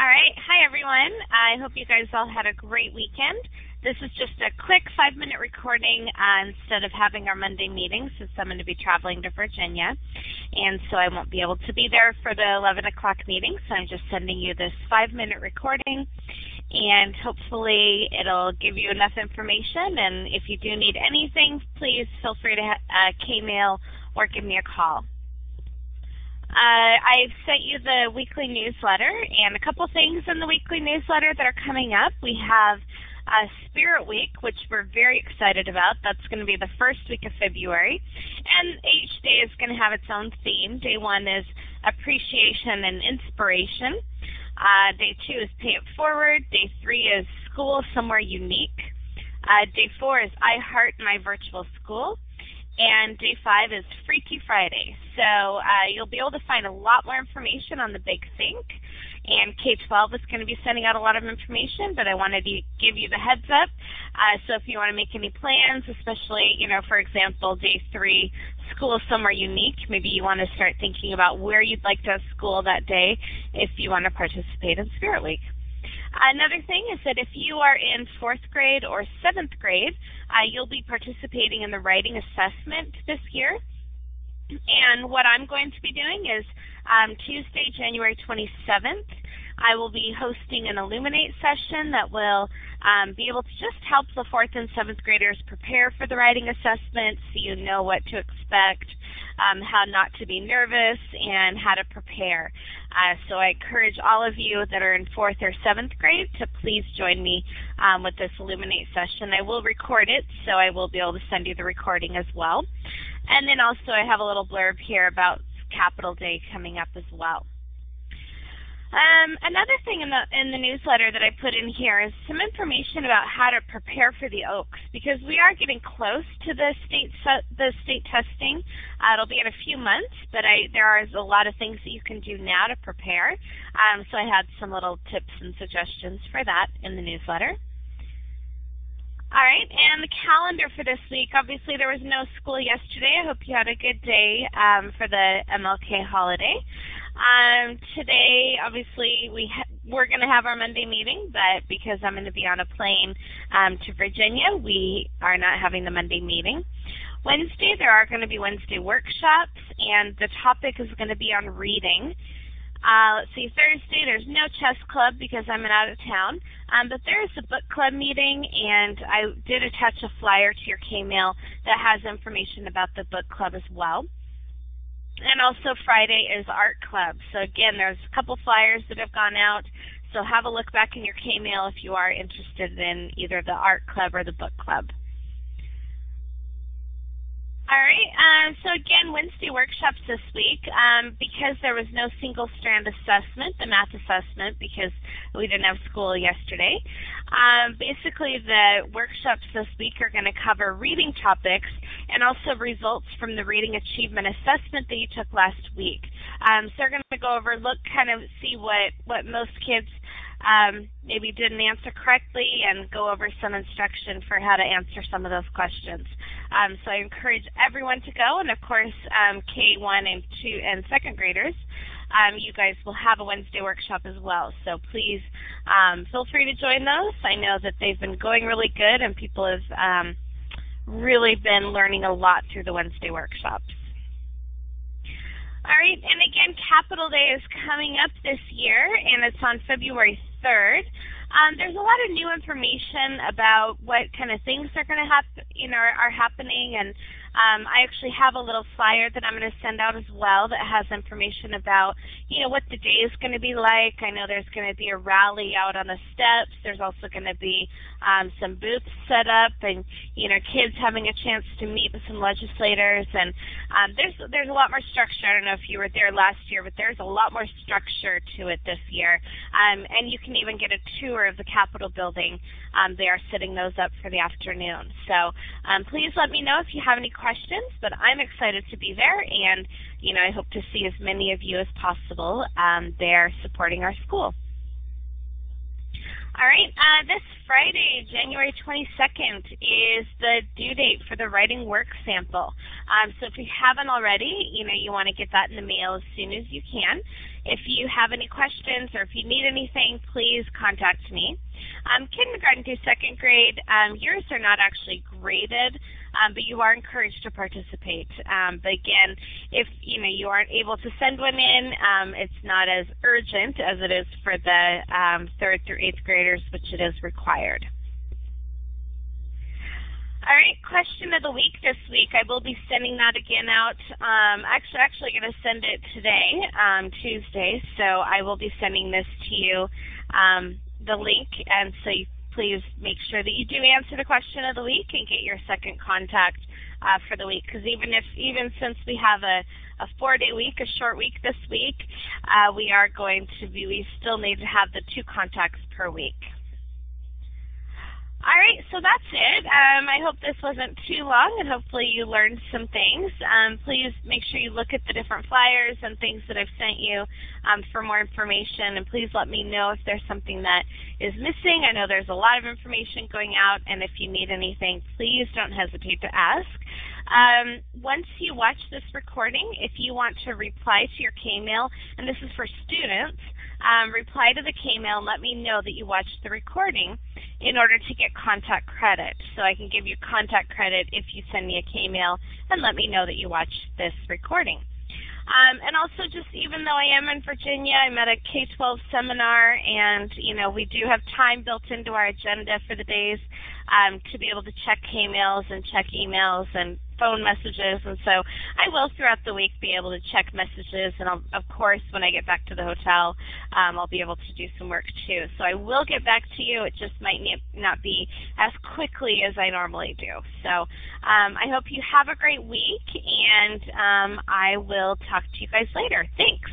All right. Hi, everyone. I hope you guys all had a great weekend. This is just a quick 5-minute recording instead of having our Monday meeting, since I'm going to be traveling to Virginia. And so I won't be able to be there for the 11 o'clock meeting, so I'm just sending you this 5-minute recording. And hopefully it'll give you enough information. And if you do need anything, please feel free to K-mail or give me a call. I've sent you the weekly newsletter, and a couple things in the weekly newsletter that are coming up. We have Spirit Week, which we're very excited about. That's going to be the first week of February, and each day is going to have its own theme. Day 1 is appreciation and inspiration. Day 2 is pay it forward. Day 3 is school somewhere unique. Day 4 is I Heart My Virtual School. And Day 5 is Freaky Friday. So you'll be able to find a lot more information on the Big Think. And K-12 is going to be sending out a lot of information, but I wanted to give you the heads up. So if you want to make any plans, especially, for example, Day 3, school somewhere unique, maybe you want to start thinking about where you'd like to have school that day if you want to participate in Spirit Week. Another thing is that if you are in 4th grade or 7th grade, you'll be participating in the writing assessment this year. And what I'm going to be doing is Tuesday, January 27th, I will be hosting an Illuminate session that will be able to just help the 4th and 7th graders prepare for the writing assessment so you know what to expect, how not to be nervous, and how to prepare. So I encourage all of you that are in 4th or 7th grade to please join me with this Illuminate session. I will record it, so I will be able to send you the recording as well. And then also I have a little blurb here about Capital Day coming up as well. Another thing in the newsletter that I put in here is some information about how to prepare for the Oaks, because we are getting close to the state testing. It'll be in a few months, but there is a lot of things that you can do now to prepare. So I had some little tips and suggestions for that in the newsletter. All right, and the calendar for this week. Obviously, there was no school yesterday. I hope you had a good day for the MLK holiday. Today, obviously, we're going to have our Monday meeting, but because I'm going to be on a plane to Virginia, we are not having the Monday meeting. Wednesday, there are going to be Wednesday workshops, and the topic is going to be on reading. Let's see, Thursday, there's no chess club because I'm out of town, but there is a book club meeting, and I did attach a flyer to your K-mail that has information about the book club as well. And also Friday is art club. So again, there's a couple flyers that have gone out, so have a look back in your K-mail if you are interested in either the art club or the book club. All right, so again, Wednesday workshops this week, because there was no single strand assessment, the math assessment, because we didn't have school yesterday. Basically, the workshops this week are going to cover reading topics and also results from the reading achievement assessment that you took last week. So they're going to go over, see what most kids maybe didn't answer correctly, and go over some instruction for how to answer some of those questions. So I encourage everyone to go, and of course K1 and 2 and 2nd graders, you guys will have a Wednesday workshop as well. So please feel free to join those. I know that they've been going really good, and people have really been learning a lot through the Wednesday workshops. All right, and again, Capital Day is coming up this year, and it's on February 3rd. There's a lot of new information about what kind of things are going to happen, are happening, and I actually have a little flyer that I'm going to send out as well that has information about, what the day is going to be like. I know there's going to be a rally out on the steps. There's also going to be some booths set up, and kids having a chance to meet with some legislators, and there's a lot more structure. I don't know if you were there last year, but there's a lot more structure to it this year, and you can even get a tour of the Capitol building. They are setting those up for the afternoon. So please let me know if you have any questions, but I'm excited to be there, and I hope to see as many of you as possible there supporting our school. All right, this Friday, January 22nd, is the due date for the writing work sample. So if you haven't already, you want to get that in the mail as soon as you can. If you have any questions or if you need anything, please contact me. Kindergarten through second grade, yours are not actually graded, but you are encouraged to participate. But again, if you aren't able to send one in, it's not as urgent as it is for the 3rd through 8th graders, which it is required. All right, question of the week this week. I will be sending that again out. Actually going to send it today, Tuesday. So I will be sending this to you, the link, and so please make sure that you do answer the question of the week and get your second contact for the week. Because even since we have a 4-day week, a short week this week, we still need to have the 2 contacts per week. All right, so that's it. I hope this wasn't too long, and hopefully you learned some things. Please make sure you look at the different flyers and things that I've sent you for more information, and please let me know if there's something that is missing. I know there's a lot of information going out, and if you need anything, please don't hesitate to ask. Once you watch this recording, if you want to reply to your K-mail, and this is for students, reply to the K-mail and let me know that you watched the recording in order to get contact credit. So I can give you contact credit if you send me a K-mail and let me know that you watched this recording. And also, just even though I am in Virginia, I'm at a K-12 seminar, and we do have time built into our agenda for the days to be able to check K-mails and check emails and phone messages, and so I will throughout the week be able to check messages, and of course when I get back to the hotel I'll be able to do some work too. So I will get back to you. It just might not be as quickly as I normally do. So I hope you have a great week, and I will talk to you guys later. Thanks.